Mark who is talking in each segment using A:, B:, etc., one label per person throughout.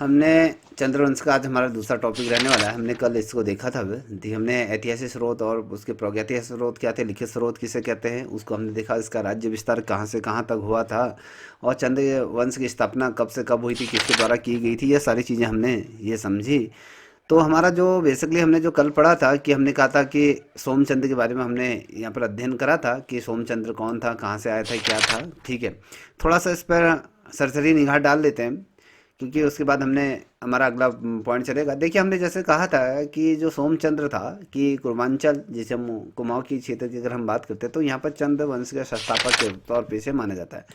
A: हमने चंद्रवंश का आज हमारा दूसरा टॉपिक रहने वाला है। हमने कल इसको देखा था। हमने ऐतिहासिक स्रोत और उसके प्रागैतिहासिक स्रोत क्या थे, लिखित स्रोत किसे कहते हैं, उसको हमने देखा। इसका राज्य विस्तार कहाँ से कहाँ तक हुआ था और चंद्रवंश की स्थापना कब से कब हुई थी, किसके द्वारा की गई थी, ये सारी चीज़ें हमने ये समझी। तो हमारा जो बेसिकली हमने जो कल पढ़ा था कि हमने कहा था कि सोमचंद्र के बारे में हमने यहाँ पर अध्ययन करा था कि सोमचंद्र कौन था, कहाँ से आया था, क्या था। ठीक है, थोड़ा सा इस पर सरसरी निगाह डाल देते हैं क्योंकि उसके बाद हमने हमारा अगला पॉइंट चलेगा। देखिए, हमने जैसे कहा था कि जो सोमचंद्र था कि कुर्मांचल, जैसे हम कुमाऊं की क्षेत्र की अगर हम बात करते हैं तो यहाँ पर चंद्रवंश के संस्थापक के तौर पे इसे माना जाता है।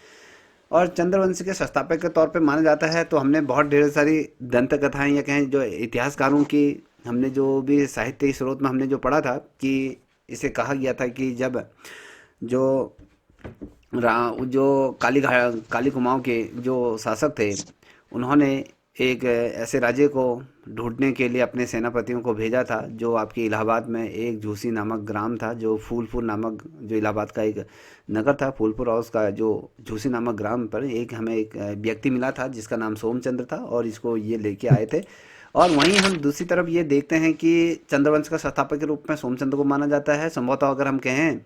A: और चंद्रवंश के संस्थापक के तौर पे माना जाता है तो हमने बहुत ढेर सारी दंत कथाएं या कहें जो इतिहासकारों की, हमने जो भी साहित्य स्रोत में हमने जो पढ़ा था कि इसे कहा गया था कि जब जो जो काली कुमाऊं के जो शासक थे, उन्होंने एक ऐसे राज्य को ढूंढने के लिए अपने सेनापतियों को भेजा था जो आपके इलाहाबाद में एक झूसी नामक ग्राम था, जो फूलपुर नामक, जो इलाहाबाद का एक नगर था फूलपुर, और उसका जो झूसी नामक ग्राम पर एक हमें एक व्यक्ति मिला था जिसका नाम सोमचंद्र था और इसको ये लेके आए थे। और वहीं हम दूसरी तरफ ये देखते हैं कि चंद्रवंश का संस्थापक के रूप में सोमचंद्र को माना जाता है। संभवतः अगर हम कहें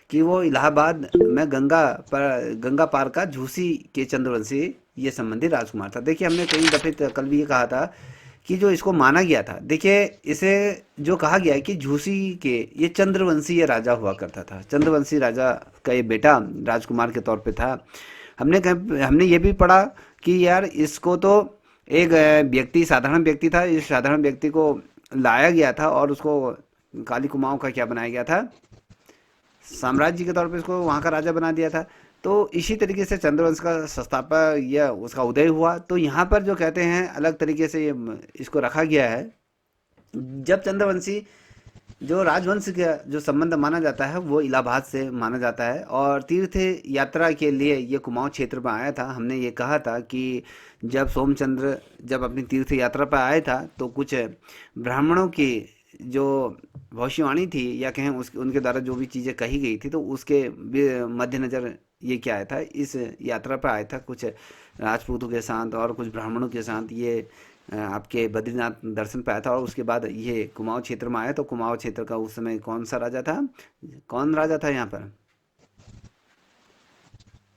A: कि वो इलाहाबाद में गंगा पार का झूसी के चंद्रवंशी ये संबंधी राजकुमार था। देखिए, हमने कई दफे कल भी ये कहा था कि जो इसको माना गया था, देखिए इसे जो कहा गया है कि झूसी के ये चंद्रवंशी ये राजा हुआ करता था, चंद्रवंशी राजा का ये बेटा राजकुमार के तौर पे था। हमने ये भी पढ़ा कि यार इसको तो एक व्यक्ति, साधारण व्यक्ति था, इस साधारण व्यक्ति को लाया गया था और उसको काली कुमाऊं का क्या बनाया गया था, साम्राज्य के तौर पे इसको वहाँ का राजा बना दिया था। तो इसी तरीके से चंद्रवंश का संस्थापक या उसका उदय हुआ। तो यहाँ पर जो कहते हैं अलग तरीके से ये इसको रखा गया है। जब चंद्रवंशी जो राजवंश का जो संबंध माना जाता है वो इलाहाबाद से माना जाता है और तीर्थ यात्रा के लिए ये कुमाऊं क्षेत्र में आया था। हमने ये कहा था कि जब सोमचंद्र जब अपनी तीर्थ यात्रा पर आया था तो कुछ ब्राह्मणों की जो भविष्यवाणी थी या कहें उस उनके द्वारा जो भी चीज़ें कही गई थी तो उसके मद्देनज़र ये क्या आया था, इस यात्रा पर आया था कुछ राजपूतों के साथ और कुछ ब्राह्मणों के साथ। ये आपके बद्रीनाथ दर्शन पे आया था और उसके बाद ये कुमाऊं क्षेत्र में आया। तो कुमाऊं क्षेत्र का उस समय कौन सा राजा था, कौन राजा था यहाँ पर,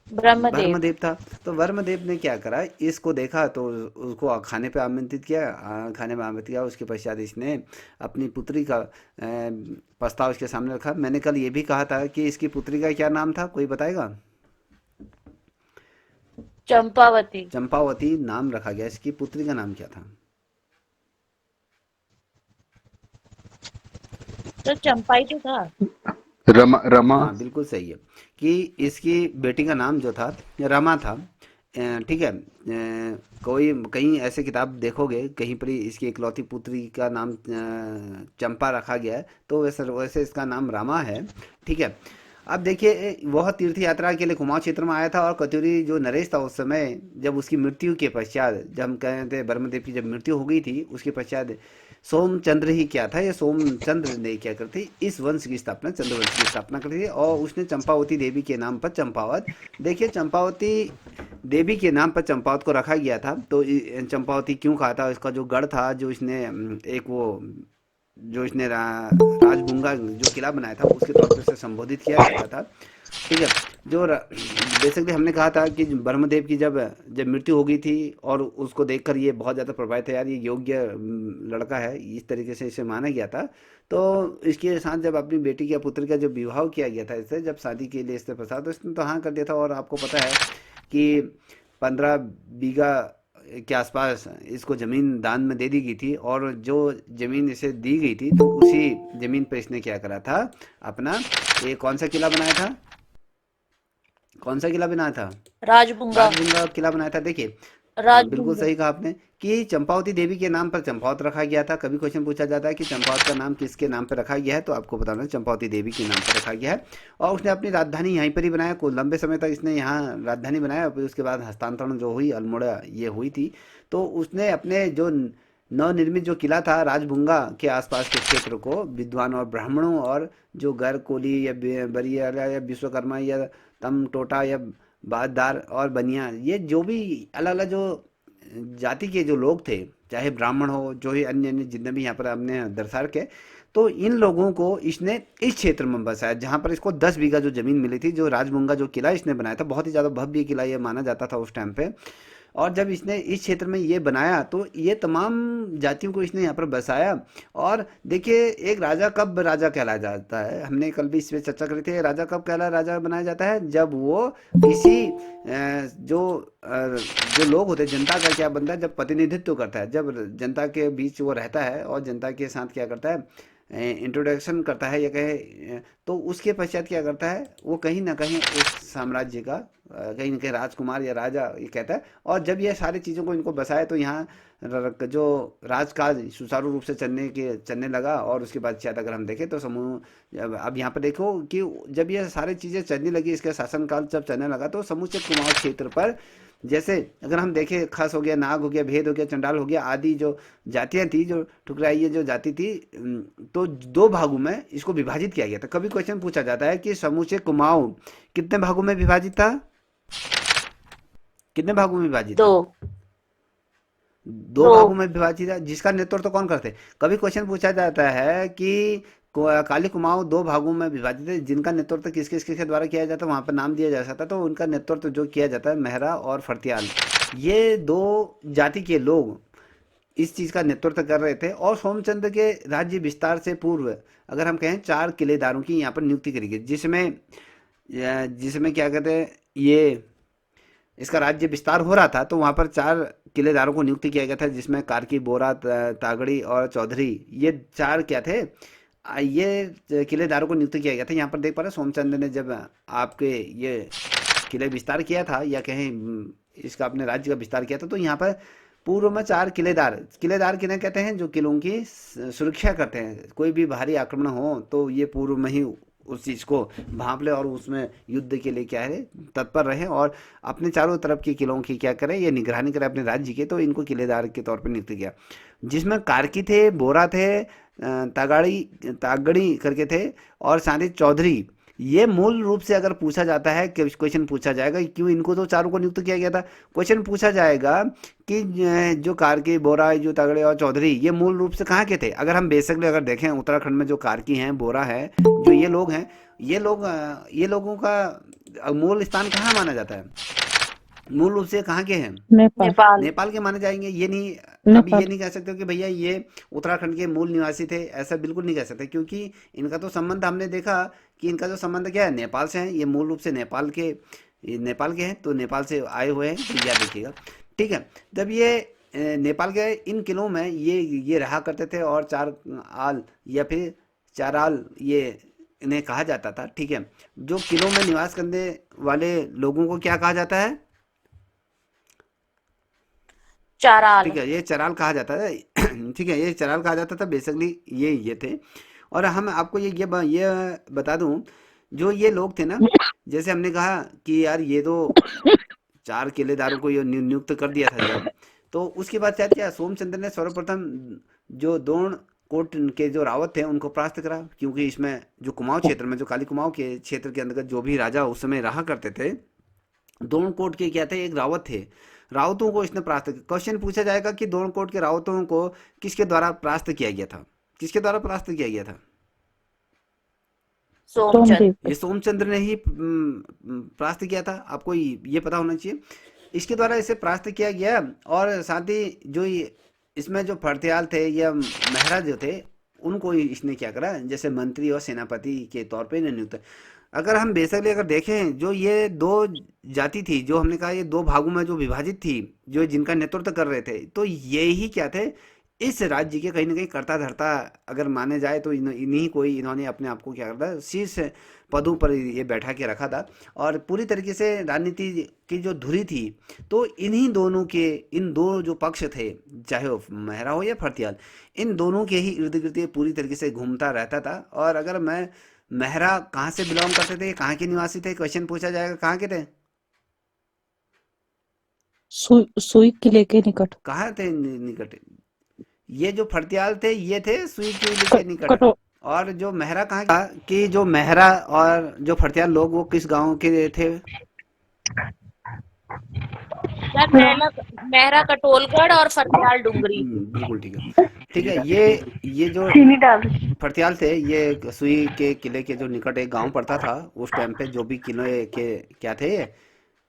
B: ब्रह्मदेव।
A: वर्मदेव था। तो वर्मदेव ने क्या करा, इसको देखा तो उसको खाने पे आमंत्रित किया, खाने में आमंत्रित किया। उसके पश्चात इसने अपनी पुत्री का प्रस्ताव इसके सामने रखा। मैंने कल ये भी कहा था कि इसकी पुत्री का क्या नाम था, कोई बताएगा।
B: चंपावती।
A: चंपावती नाम रखा गया, इसकी पुत्री का नाम क्या था।
B: तो चंपाई तो था।
C: रमा रमा।
A: हाँ, बिल्कुल सही है कि इसकी बेटी का नाम जो था रमा था। ठीक है, कोई कहीं ऐसे किताब देखोगे कहीं पर ही इसकी इकलौती पुत्री का नाम चंपा रखा गया है, तो वैसे वैसे इसका नाम रमा है। ठीक है, अब देखिए वह तीर्थ यात्रा के लिए कुमाऊं क्षेत्र में आया था और कतूरी जो नरेश था उस समय, जब उसकी मृत्यु के पश्चात, जब हम कहते हैं ब्रह्मदेव की जब मृत्यु हो गई थी उसके पश्चात सोमचंद्र ही क्या था, ये सोमचंद्र ने क्या करती, इस वंश की स्थापना, चंद्रवंश की स्थापना करी थी और उसने चंपावती देवी के नाम पर चंपावत, देखिए चंपावती देवी के नाम पर चंपावत को रखा गया था। तो चंपावती क्यों कहा था, इसका जो गढ़ था, जो इसने एक वो जो इसने राजबुंगा जो किला बनाया था उसके तौर पर उसे संबोधित किया जाता था। ठीक है, जो बेसिकली हमने कहा था कि ब्रह्मदेव की जब जब मृत्यु हो गई थी और उसको देखकर ये बहुत ज़्यादा प्रभावित है, यार ये योग्य लड़का है, इस तरीके से इसे माना गया था। तो इसके साथ जब अपनी बेटी या पुत्र का जब विवाह किया गया था, इससे जब शादी के लिए इससे प्रसाद, तो इसने तो हाँ कर दिया था। और आपको पता है कि 15 बीघा के आसपास इसको ज़मीन दान में दे दी गई थी और जो ज़मीन इसे दी गई थी तो उसी ज़मीन पर इसने क्या करा था, अपना ये कौन सा किला बनाया था, कौन सा किला बनाया था,
B: राजबुंगा।
A: राजगंगा किला बनाया था। देखिए, बिल्कुल
B: राजबुंगा।
A: सही कहा आपने कि चंपावती देवी के नाम पर चंपावत रखा गया था। कभी क्वेश्चन पूछा जाता है कि चंपावत का नाम किसके नाम पर रखा गया है, तो आपको बताना है चंपावती देवी के नाम पर रखा गया है। और उसने अपनी राजधानी यहीं पर ही बनाया, को लंबे समय तक इसने यहाँ राजधानी बनाया। फिर उसके बाद हस्तांतरण जो हुई अल्मोड़ा ये हुई थी, तो उसने अपने जो नवनिर्मित जो किला था राजभुंगा के आसपास के क्षेत्र को विद्वान और ब्राह्मणों और जो गैर कोली या बरियाला या विश्वकर्मा या तम टोटा या बाजदार और बनिया, ये जो भी अलग अलग जो जाति के जो लोग थे, चाहे ब्राह्मण हो, जो ही अन्य अन्य जितने भी यहाँ पर हमने दर्शा रखे, तो इन लोगों को इसने इस क्षेत्र में बसाया जहाँ पर इसको 10 बीघा जो ज़मीन मिली थी। जो राजबुंगा जो किला इसने बनाया था, बहुत ही ज़्यादा भव्य किला ये माना जाता था उस टाइम पे। और जब इसने इस क्षेत्र में ये बनाया तो ये तमाम जातियों को इसने यहाँ पर बसाया। और देखिए, एक राजा कब राजा कहलाया जाता है, हमने कल भी इस पे चर्चा करी थी, राजा कब कहला राजा बनाया जाता है, जब वो किसी जो लोग होते हैं, जनता का क्या बनता है, जब प्रतिनिधित्व करता है, जब जनता के बीच वो रहता है और जनता के साथ क्या करता है, इंट्रोडक्शन करता है, या कहे तो उसके पश्चात क्या करता है, वो कहीं ना कहीं उस साम्राज्य का कहीं ना कहीं राजकुमार या राजा ये कहता है। और जब ये सारी चीज़ों को इनको बसाए तो यहाँ जो राजकाज सुचारू रूप से चलने लगा। और उसके बाद शायद अगर हम देखें तो समूह, अब यहाँ पर देखो कि जब ये सारी चीज़ें चलने लगी, इसका शासनकाल जब चलने लगा, तो समूचे कुमाऊं क्षेत्र पर, जैसे अगर हम देखें, खस हो गया, नाग हो गया, भेद हो गया, चंडाल हो गया, आदि जो जातियाँ थी, जो ठुकराई ये जो जाति थी, तो 2 भागों में इसको विभाजित किया गया था। कभी क्वेश्चन पूछा जाता है कि समूचे कुमाऊं कितने भागों में विभाजित था, कितने भागों में विभाजित था?
B: दो।
A: 2 भागों
B: दो।
A: में विभाजित है। जिसका नेतृत्व तो कौन करते? कभी क्वेश्चन पूछा जाता है कि काली कुमाऊं 2 भागों में विभाजित है, जिनका नेतृत्व किस किस के द्वारा किया जाता है, वहां पर नाम दिया जा सकता है। तो उनका नेतृत्व जो किया जाता है, मेहरा और फर्त्याल, ये 2 जाति के लोग इस चीज़ का नेतृत्व कर रहे थे। और सोमचंद्र के राज्य विस्तार से पूर्व अगर हम कहें 4 किलेदारों की यहाँ पर नियुक्ति करी गई, जिसमें जिसमें क्या कहते हैं, ये इसका राज्य विस्तार हो रहा था, तो वहाँ पर 4 किलेदारों को नियुक्त किया गया था, जिसमें कार्की, बोरा, तागड़ी और चौधरी, ये 4 क्या थे, ये किलेदारों को नियुक्त किया गया था। यहाँ पर देख पा रहे हैं, सोमचंद्र ने जब आपके ये किले विस्तार किया था, या कहें इसका अपने राज्य का विस्तार किया था, तो यहाँ पर पूर्व में 4 किलेदार, किलेदार किन्हें कहते हैं, जो किलों की सुरक्षा करते हैं। कोई भी भारी आक्रमण हो तो ये पूर्व में ही उस चीज़ को भांप ले और उसमें युद्ध के लिए क्या है, तत्पर रहे, और अपने चारों तरफ के किलों की क्या करें, ये निगरानी करें अपने राज्य की। तो इनको किलेदार के तौर पर नियुक्त किया, जिसमें कार्की थे, बोरा थे, तागाड़ी तागड़ी करके थे, और साथ ही चौधरी। ये मूल रूप से अगर पूछा जाता है कि क्वेश्चन पूछा जाएगा क्यों इनको तो चारों को नियुक्त किया गया था, क्वेश्चन पूछा जाएगा कि जो कार्की, बोरा, जो तागड़े और चौधरी, ये मूल रूप से कहाँ के थे। अगर हम बेसिकली अगर देखें, उत्तराखंड में जो कार्की हैं, बोरा है, जो ये लोग हैं, ये लोगों का मूल स्थान कहाँ माना जाता है, मूल रूप से कहाँ के हैं?
D: नेपाल।
B: नेपाल।
A: नेपाल के माने जाएंगे। ये नहीं, अभी
D: नेपाल।
A: ये नहीं कह सकते कि भैया ये उत्तराखंड के मूल निवासी थे, ऐसा बिल्कुल नहीं कह सकते, क्योंकि इनका तो संबंध हमने देखा कि इनका जो संबंध क्या है, नेपाल से है। ये मूल रूप से नेपाल के हैं, तो नेपाल से आए हुए हैं, तो याद रखिएगा, ठीक है। जब ये नेपाल के इन किलों में ये रहा करते थे, और 4 आल या फिर 4 आल ये इन्हें कहा जाता था, ठीक है। जो किलों में निवास करने वाले लोगों को क्या कहा जाता है?
B: चाराल।
A: ठीक है, ये चराल कहा जाता है। ठीक है, ये चराल कहा जाता था बेसिकली, ये थे। और हम आपको ये बता दूं, जो ये लोग थे ना, जैसे हमने कहा कि यार ये तो 4 किलेदारों को ये नियुक्त कर दिया था जब, तो उसके बाद क्या किया, सोमचंद्र ने सर्वप्रथम जो दोन कोट के जो रावत थे उनको परास्त करा, क्योंकि इसमें जो कुमाऊं क्षेत्र में, जो काली कुमाऊं के क्षेत्र के अंतर्गत जो भी राजा उस समय रहा करते थे, दोन कोट के क्या थे, एक रावत थे, रावतों को इसने परास्त किया। क्वेश्चन पूछा जाएगा कि दोन कोट के रावतों को किसके द्वारा परास्त किया गया था, किसके द्वारा परास्त किया गया था?
B: सोमचंद।
D: सोमदेव।
A: ये सोमचंद्र ने ही परास्त किया था, आपको ये पता होना चाहिए। इसके द्वारा इसे परास्त किया गया। और साथ ही जो इसमें जो फर्त्याल थे या मेहरा जो थे, उनको इसने क्या करा, जैसे मंत्री और सेनापति के तौर पे इन्हें नियुक्त। अगर हम बेसिकली अगर देखें, जो ये 2 जाति थी, जो हमने कहा ये 2 भागों में जो विभाजित थी, जो जिनका नेतृत्व कर रहे थे, तो ये ही क्या थे, इस राज्य के कहीं ना कहीं कर्ता धर्ता अगर माने जाए, तो इन्होंने अपने आप को क्या करता, शीर्ष पदों पर ये बैठा के रखा था। और पूरी तरीके से राजनीति की जो धुरी थी, तो इन्हीं दोनों के, इन दो जो पक्ष थे, चाहे वो मेहरा हो या फर्त्याल, इन दोनों के ही इर्द गिर्द पूरी तरीके से घूमता रहता था। और अगर मैं मेहरा कहाँ से बिलोंग करते थे, कहाँ के निवासी थे, क्वेश्चन पूछा जाएगा कहाँ के थे,
D: सुई किले के निकट।
A: कहाँ थे निकट। ये जो फर्त्याल थे ये थे सुई के निकट।
D: कटो।
A: और जो मेहरा कहाँ का, कि जो मेहरा और जो फर्त्याल लोग वो किस गांव के थे?
B: सर मेहरा कटोलगढ़ और फरत्याल डुंगरी।
A: बिल्कुल ठीक है। ठीक है, ये जो
E: चीनी डाल दी।
A: फरत्याल थे, ये सुई के किले के जो निकट एक गांव पड़ता था। उस टाइम पे जो भी किले के क्या थे, ये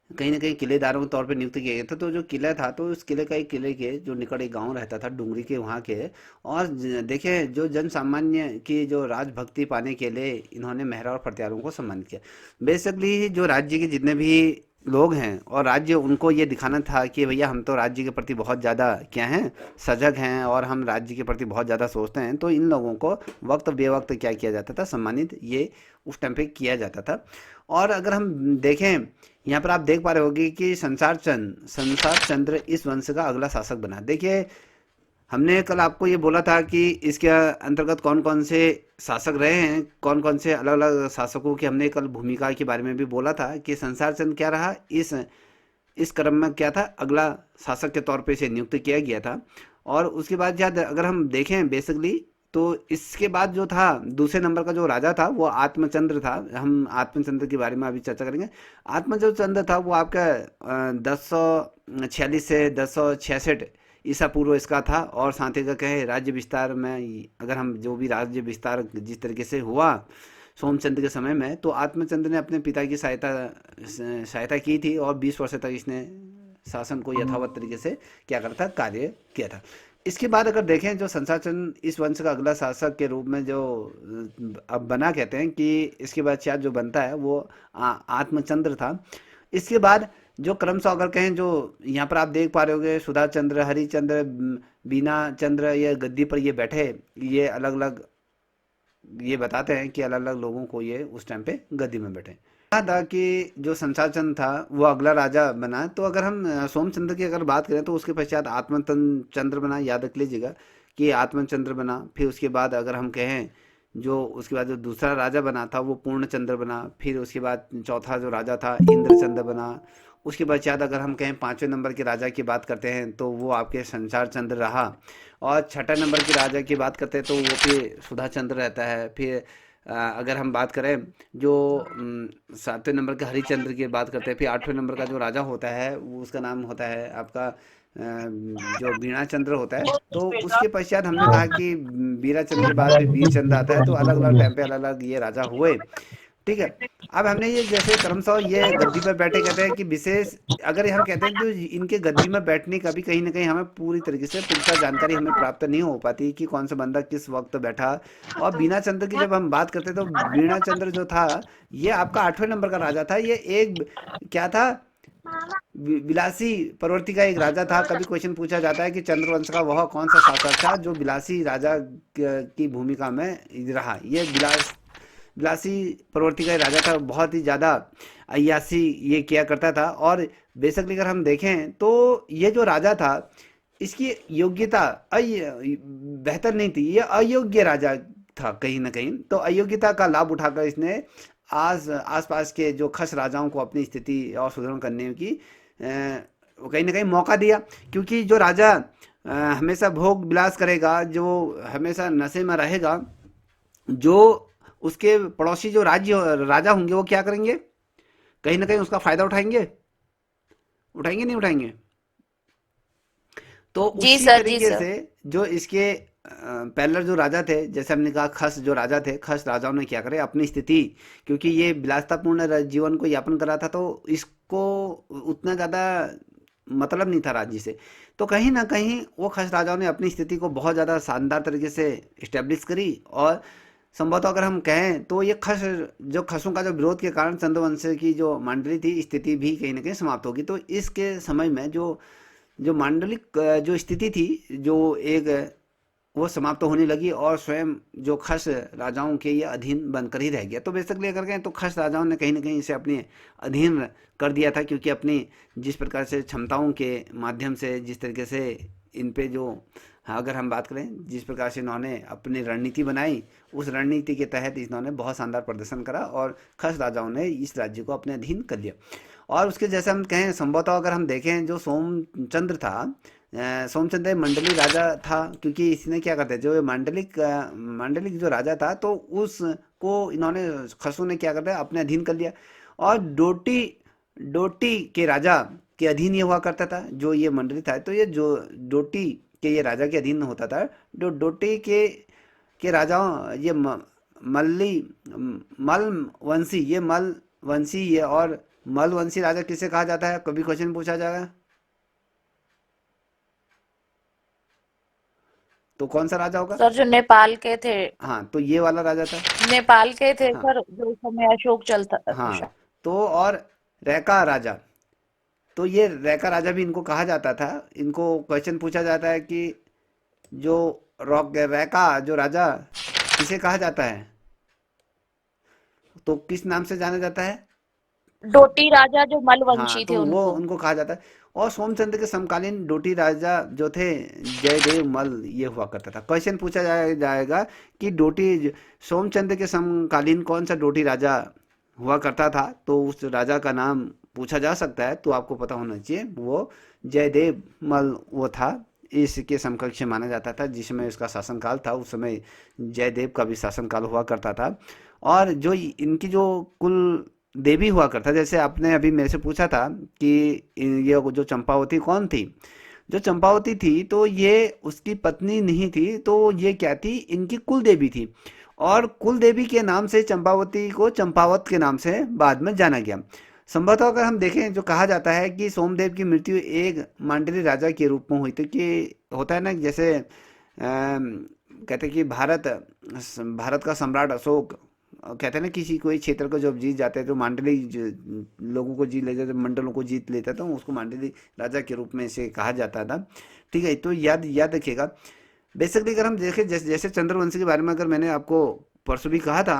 A: कहीं ना कहीं किलेदारों के तौर पे नियुक्त किए गए थे। तो जो किला था, तो उस किले का एक किले के जो निकट एक गांव रहता था डुंगरी के वहाँ के। और देखें, जो जन सामान्य की जो राजभक्ति पाने के लिए इन्होंने मेहरा और फरत्यालों को सम्मानित किया। बेसिकली जो राज्य के जितने भी लोग हैं, और राज्य उनको ये दिखाना था कि भैया हम तो राज्य के प्रति बहुत ज़्यादा क्या हैं, सजग हैं, और हम राज्य के प्रति बहुत ज़्यादा सोचते हैं। तो इन लोगों को वक्त बेवक्त क्या किया जाता था, सम्मानित ये उस टाइम पे किया जाता था। और अगर हम देखें, यहाँ पर आप देख पा रहे होगे कि संसार चंद्र इस वंश का अगला शासक बना। देखिए, हमने कल आपको ये बोला था कि इसके अंतर्गत कौन कौन से शासक रहे हैं, कौन कौन से अलग अलग शासकों की हमने कल भूमिका के बारे में भी बोला था कि संसार चंद्र क्या रहा, इस क्रम में क्या था, अगला शासक के तौर पे इसे नियुक्त किया गया था। और उसके बाद शायद अगर हम देखें बेसिकली, तो इसके बाद जो था दूसरे नंबर का जो राजा था वो आत्मचंद्र था। हम आत्मचंद्र के बारे में अभी चर्चा करेंगे। आत्मचंद्र था वो आपका 1046 से 1066 ईसा पूर्व इसका था। और साथ ही का कहे राज्य विस्तार में, अगर हम जो भी राज्य विस्तार जिस तरीके से हुआ सोमचंद्र के समय में, तो आत्मचंद्र ने अपने पिता की सहायता की थी, और 20 वर्ष तक इसने शासन को यथावत तरीके से क्या करता, कार्य किया था। इसके बाद अगर देखें, जो संसाचंद्र इस वंश का अगला शासक के रूप में जो अब बना, कहते हैं कि इसके बाद शायद जो बनता है वो आत्मचंद्र था। इसके बाद जो क्रमशः अगर कहें, जो यहाँ पर आप देख पा रहे होगे, सुधा चंद्र, हरिचंद्र, बीना चंद्र, ये गद्दी पर ये बैठे, ये अलग अलग ये बताते हैं कि अलग अलग लोगों को ये उस टाइम पे गद्दी में बैठे। कहा था कि जो संसाचंद्र था वो अगला राजा बना। तो अगर हम सोमचंद्र की अगर बात करें, तो उसके पश्चात आत्मचंद्र बना, याद रख लीजिएगा कि आत्मचंद्र बना। फिर उसके बाद अगर हम कहें, जो उसके बाद जो दूसरा राजा बना था वो पूर्णचंद्र बना। फिर उसके बाद चौथा जो राजा था इंद्रचंद्र बना। उसके पश्चात अगर हम कहें पाँचवें नंबर के राजा की बात करते हैं, तो वो आपके संसार चंद्र रहा। और छठा नंबर के राजा की बात करते हैं, तो वो फिर सुधा चंद्र रहता है। फिर अगर हम बात करें, जो सातवें नंबर के हरिचंद्र की बात करते हैं। फिर आठवें नंबर का जो राजा होता है वो उसका नाम होता है आपका जो बीणा चंद्र होता है। तो उसके पश्चात हमने कहा कि बीरा चंद्र के बाद फिर वीर चंद्र आता है। तो अलग अलग टाइम पे अलग अलग ये राजा हुए। ठीक है, अब हमने ये जैसे क्रमशः ये गद्दी पर बैठे, कहते हैं कि विशेष, अगर हम कहते हैं तो इनके गद्दी में बैठने का भी कहीं ना कहीं हमें पूरी तरीके से पुख्ता जानकारी हमें प्राप्त नहीं हो पाती कि कौन सा बंदा किस वक्त बैठा। और बीना चंद्र की जब हम बात करते हैं, तो बीना चंद्र जो था ये आपका 8वें नंबर का राजा था। ये एक क्या था, विलासी प्रवृत्ति का एक राजा था। कभी क्वेश्चन पूछा जाता है कि चंद्रवंश का वह कौन सा शासक था जो विलासी राजा की भूमिका में रहा। ये विलासी प्रवृत्ति का राजा था, बहुत ही ज़्यादा अय्यासी ये किया करता था। और बेसिकली अगर हम देखें, तो ये जो राजा था इसकी योग्यता बेहतर नहीं थी, ये अयोग्य राजा था कहीं ना कहीं। तो अयोग्यता का लाभ उठाकर इसने आसपास के जो खस राजाओं को अपनी स्थिति और सुदृढ़ करने की कहीं ना कहीं मौका दिया। क्योंकि जो राजा हमेशा भोग विलास करेगा, जो हमेशा नशे में रहेगा, जो उसके पड़ोसी जो राजा होंगे वो क्या करेंगे, कहीं ना कहीं उसका फायदा उठाएंगे नहीं उठाएंगे। तो
B: जी
A: उसी
B: सर, जी
A: तरीके
B: सर।
A: से जो इसके पहले जो राजा थे, जैसे हमने कहा खस जो राजा थे, खस राजाओं ने क्या करे, अपनी स्थिति, क्योंकि ये विलासतापूर्ण जीवन को यापन करा था, तो इसको उतना ज़्यादा मतलब नहीं था राज्य से। तो कहीं ना कहीं वो खस राजाओं ने अपनी स्थिति को बहुत ज़्यादा शानदार तरीके से इस्टेब्लिश करी। और संभवतः अगर हम कहें, तो ये खसों का जो विरोध के कारण चंद्रवंश की जो मंडली थी, स्थिति भी कहीं ना कहीं समाप्त होगी। तो इसके समय में जो मांडलिक जो स्थिति थी, जो एक वो समाप्त होने लगी, और स्वयं जो खस राजाओं के ये अधीन बनकर ही रह गया। तो बेसिकली अगर कहें, तो खस राजाओं ने कहीं ना कहीं इसे अपने अधीन कर दिया था। क्योंकि अपनी जिस प्रकार से क्षमताओं के माध्यम से, जिस तरीके से इन पे जो, अगर हम बात करें, जिस प्रकार से इन्होंने अपनी रणनीति बनाई, उस रणनीति के तहत इन्होंने बहुत शानदार प्रदर्शन करा, और खस राजाओं ने इस राज्य को अपने अधीन कर लिया। और उसके जैसे हम कहें, संभवतः अगर हम देखें, जो सोमचंद्र था, सोमचंद्र मंडली राजा था। क्योंकि इसने क्या करते, जो मांडलिक जो राजा था, तो उसको इन्होंने खसों ने क्या करता है, अपने अधीन कर लिया। और डोटी के राजा के अधीन ये हुआ करता था, जो ये मंडली था। तो ये जो डोटी के ये राजा के अधीन होता था। जो डोटी के राजाओं ये मल्ली मल वंशी, ये मल वंशी ये, और मल वंशी राजा किसे कहा जाता है, कभी क्वेश्चन पूछा जाएगा तो कौन सा राजा होगा?
B: सर जो नेपाल के थे,
A: हाँ, तो ये वाला राजा था।
B: नेपाल के थे
A: हाँ
B: सर, जो उस समय अशोक चलता था
A: हाँ।
B: शायद।
A: तो और रैका राजा, तो ये रैका राजा भी इनको कहा जाता था। इनको क्वेश्चन पूछा जाता है कि जो रॉक रैका जो राजा किसे कहा जाता है, तो किस नाम से जाना जाता है?
B: डोटी राजा जो
A: हाँ,
B: मलवंशी
A: तो
B: थे
A: वो
B: उनको।
A: उनको कहा जाता है। और सोमचंद्र के समकालीन डोटी राजा जो थे जयदेव मल ये हुआ करता था। क्वेश्चन पूछा जाएगा कि सोमचंद्र के समकालीन कौन सा डोटी राजा हुआ करता था, तो उस राजा का नाम पूछा जा सकता है। तो आपको पता होना चाहिए वो जयदेव मल वो था। इसके समकक्ष माना जाता था। जिस समय इसका शासनकाल था उस समय जयदेव का भी शासनकाल हुआ करता था। और जो इनकी जो कुल देवी हुआ करता, जैसे आपने अभी मेरे से पूछा था कि ये जो चंपावती कौन थी, जो चंपावती थी तो ये उसकी पत्नी नहीं थी, तो ये क्या थी, इनकी कुल देवी थी। और कुल देवी के नाम से चंपावती को चंपावत के नाम से बाद में जाना गया। संभवतः अगर हम देखें, जो कहा जाता है कि सोमदेव की मृत्यु एक मांडली राजा के रूप में हुई थी। कि होता है ना, जैसे कहते हैं कि भारत का सम्राट अशोक, कहते हैं ना, किसी कोई क्षेत्र को जब जीत जाते हैं तो मांडली लोगों को जीत लेते थे, मंडलों को जीत लेता था, उसको मांडली राजा के रूप में इसे कहा जाता था। ठीक है, तो याद याद रखिएगा। बेसिकली अगर हम देखें, जैसे चंद्रवंशी के बारे में अगर मैंने आपको परसों भी कहा था,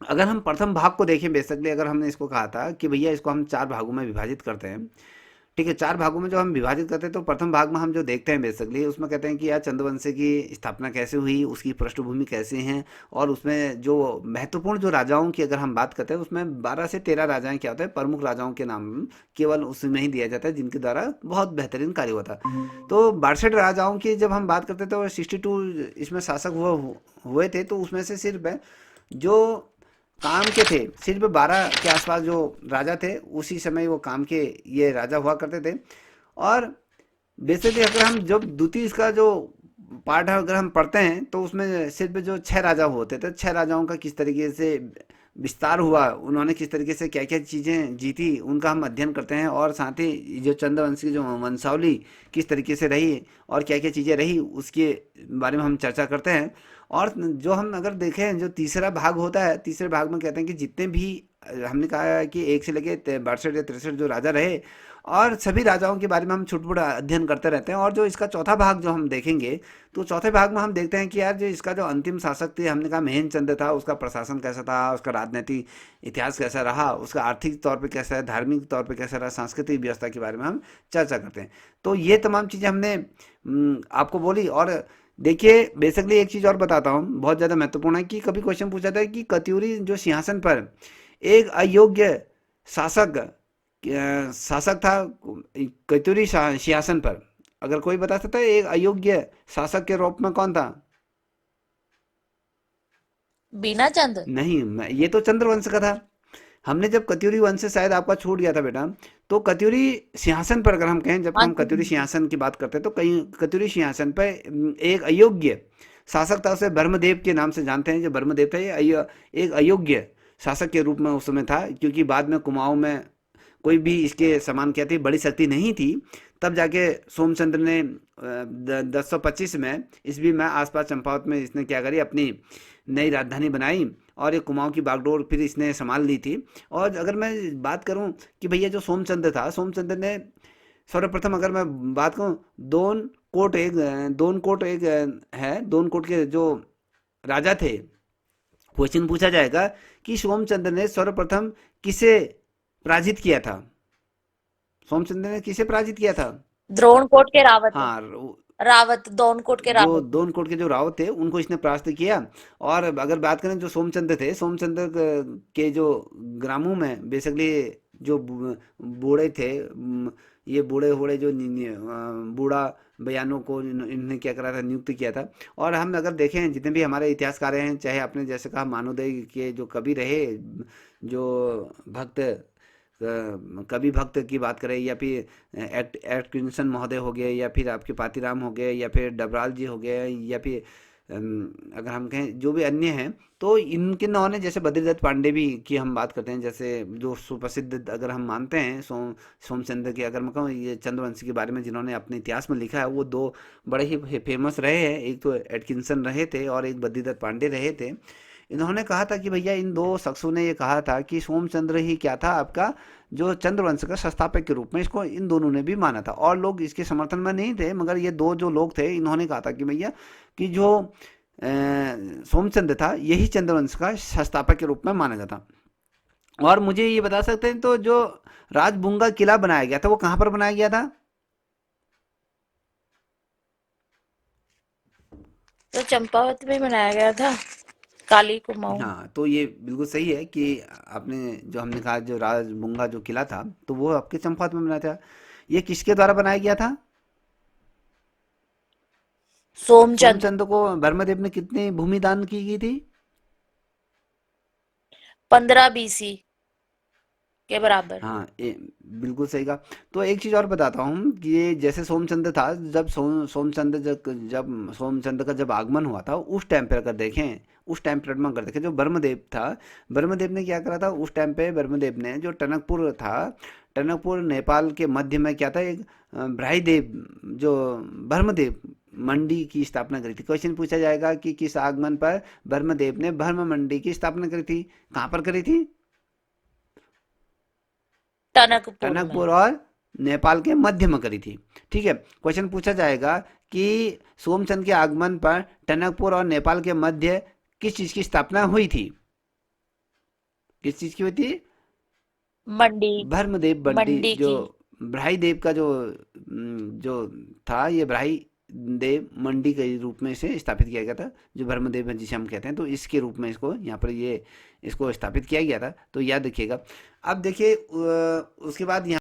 A: अगर हम प्रथम भाग को देखें, बेसिकली अगर हमने इसको कहा था कि भैया इसको हम 4 भागों में विभाजित करते हैं। ठीक है, 4 भागों में जो हम विभाजित करते हैं, तो प्रथम भाग में हम जो देखते हैं बेसिकली उसमें कहते हैं कि यार चंद्रवंश की स्थापना कैसे हुई, उसकी पृष्ठभूमि कैसे हैं, और उसमें जो महत्वपूर्ण जो राजाओं की अगर हम बात करते हैं उसमें 12 से 13 राजाएं क्या होते हैं, प्रमुख राजाओं के नाम केवल उसमें ही दिया जाता है जिनके द्वारा बहुत बेहतरीन कार्य हुआ था। तो 62 राजाओं की जब हम बात करते हैं तो 62 इसमें शासक हुए थे। तो उसमें से सिर्फ जो काम के थे, सिर्फ 12 के आसपास जो राजा थे उसी समय वो काम के ये राजा हुआ करते थे। और बेसिकली अगर हम जब द्वितीय इसका जो पार्ट है अगर हम पढ़ते हैं तो उसमें सिर्फ जो 6 राजा होते थे, 6 राजाओं का किस तरीके से विस्तार हुआ, उन्होंने किस तरीके से क्या क्या चीज़ें जीती, उनका हम अध्ययन करते हैं। और साथ ही जो चंद्रवंश की जो वंशावली किस तरीके से रही और क्या क्या चीज़ें रही उसके बारे में हम चर्चा करते हैं। और जो हम अगर देखें, जो तीसरा भाग होता है, तीसरे भाग में कहते हैं कि जितने भी हमने कहा है कि 1 से लेके 62 या 63 जो राजा रहे, और सभी राजाओं के बारे में हम छोटा छोटा अध्ययन करते रहते हैं। और जो इसका चौथा भाग जो हम देखेंगे, तो चौथे भाग में हम देखते हैं कि यार जो इसका जो अंतिम शासक थे, हमने कहा महेंद्र था, उसका प्रशासन कैसा था, उसका राजनीतिक इतिहास कैसा रहा, उसका आर्थिक तौर पे कैसा है, धार्मिक तौर पे कैसा रहा, सांस्कृतिक व्यवस्था के बारे में हम चर्चा करते हैं। तो ये तमाम चीज़ें हमने आपको बोली। और देखिए बेसिकली एक चीज़ और बताता हूँ, बहुत ज़्यादा महत्वपूर्ण है। कि कभी क्वेश्चन पूछा था कि कत्यूरी जो सिंहासन पर एक अयोग्य शासक शासक था, कत्यूरी सिंहासन पर अगर कोई बता सकता है एक अयोग्य शासक के रूप में कौन था?
B: बीना चंद।
A: नहीं, ये तो चंद्रवंश का था। हमने जब कत्यूरी वंश से शायद आपका छूट गया था बेटा। तो कत्यूरी सिंहासन पर अगर हम कहें, जब
B: हाँ
A: हम कत्यूरी
B: जी।
A: सिंहासन की बात करते हैं तो कहीं कत्यूरी सिंहासन पर एक अयोग्य शासक था, उसे ब्रह्मदेव के नाम से जानते हैं। जो ब्रह्मदेव था ये एक अयोग्य शासक के रूप में उस समय था, क्योंकि बाद में कुमाऊं में कोई भी इसके समान क्या थी, बड़ी शक्ति नहीं थी। तब जाके सोमचंद्र ने 1025 में ईस्वी में आसपास चंपावत में इसने क्या करी, अपनी नई राजधानी बनाई और एक कुमाऊं की बागडोर फिर इसने संभाल ली थी। और अगर मैं बात करूं कि भैया जो सोमचंद्र था, सोमचंद्र ने सर्वप्रथम अगर मैं बात करूं, दोन कोट एक है, दोन कोट के जो राजा थे। क्वेश्चन पूछा जाएगा कि सोमचंद्र ने सर्वप्रथम किसे पराजित किया था? सोमचंद्र ने किसे पराजित किया था?
B: द्रोणकोट के रावत।
A: हाँ,
B: रावत, दोनकोट के
A: जो
B: रावत।
A: दोनकोट के जो रावत थे उनको इसने परास्त किया। और अगर बात करें जो सोमचंद्र थे, सोमचंद्र के जो ग्रामों में बेसिकली जो बूढ़े थे, ये बूढ़े बूढ़े जो बूढ़ा बयानों को इन्होंने क्या करा था, नियुक्त किया था। और हम अगर देखें जितने भी हमारे इतिहासकार हैं, चाहे आपने जैसे कहा मानवोदय के जो कवि रहे, जो भक्त कवि भक्त की बात करें, या फिर एटकिंसन महोदय हो गए, या फिर आपके पातीराम हो गए, या फिर डबराल जी हो गए, या फिर अगर हम कहें जो भी अन्य हैं, तो इनके नाम ने, जैसे बद्रीदत्त पांडे भी की हम बात करते हैं, जैसे जो सुप्रसिद्ध अगर हम मानते हैं सोमचंद्र के, अगर मैं कहूँ ये चंद्रवंशी के बारे में जिन्होंने अपने इतिहास में लिखा है, वो दो बड़े ही फेमस रहे हैं। एक तो एटकिंसन रहे थे और एक बद्रीदत्त पांडे रहे थे। इन्होंने कहा था कि भैया इन दो शख्सों ने ये कहा था कि सोमचंद्र ही क्या था आपका जो चंद्रवंश का संस्थापक के रूप में, इसको इन दोनों ने भी माना था, और लोग इसके समर्थन में नहीं थे, मगर ये दो जो लोग थे इन्होंने कहा था कि भैया कि जो सोमचंद्र था यही चंद्रवंश का संस्थापक के रूप में माना जाता। और मुझे ये बता सकते हैं तो जो राजबुंगा किला बनाया गया था वो कहाँ पर बनाया गया था?
B: तो चंपावत में बनाया गया था, काली कुमाऊं।
A: हाँ, तो ये बिल्कुल सही है कि आपने जो हमने कहा जो राजबुंगा जो किला था तो वो आपके चंपावत में बनाया था। ये किसके द्वारा बनाया गया था?
B: सोमचंद्र।
A: सोमचंद्र को ब्रह्मदेव ने कितनी भूमि दान की गई थी?
B: 15 BC के बराबर।
A: हाँ, बिल्कुल सही कहा। तो एक चीज़ और बताता हूँ कि ये जैसे सोमचंद्र था, जब सोमचंद्र जब सोमचंद्र का जब आगमन हुआ था उस टाइम पर अगर देखें, उस टाइम पीरियड में अगर देखें, जो ब्रह्मदेव था, ब्रह्मदेव ने क्या करा था उस टाइम पे? ब्रह्मदेव ने जो टनकपुर था, टनकपुर नेपाल के मध्य में क्या था, एक ब्राह्मदेव जो ब्रह्मदेव मंडी की स्थापना करी थी। क्वेश्चन पूछा जाएगा कि किस आगमन पर ब्रह्मदेव ने ब्रह्म मंडी की स्थापना करी थी? कहाँ पर करी थी?
B: टनकपुर में।
A: टनकपुर और नेपाल के मध्य में करी थी। ठीक है, क्वेश्चन पूछा जाएगा कि सोमचंद्र के आगमन पर टनकपुर और नेपाल के मध्य किस चीज की स्थापना हुई थी? किस चीज की हुई थी?
B: मंडी।
A: ब्रह्मदेव मंडी,
B: मंडी
A: जो
B: की।
A: ब्राह्मदेव का जो था, ये ब्राह्मदेव मंडी के रूप में इसे स्थापित किया गया था, जो ब्रह्मदेव है जिसे हम कहते हैं, तो इसके रूप में इसको यहाँ पर ये इसको स्थापित किया गया था, तो याद रखिएगा। अब देखिए उसके बाद यहाँ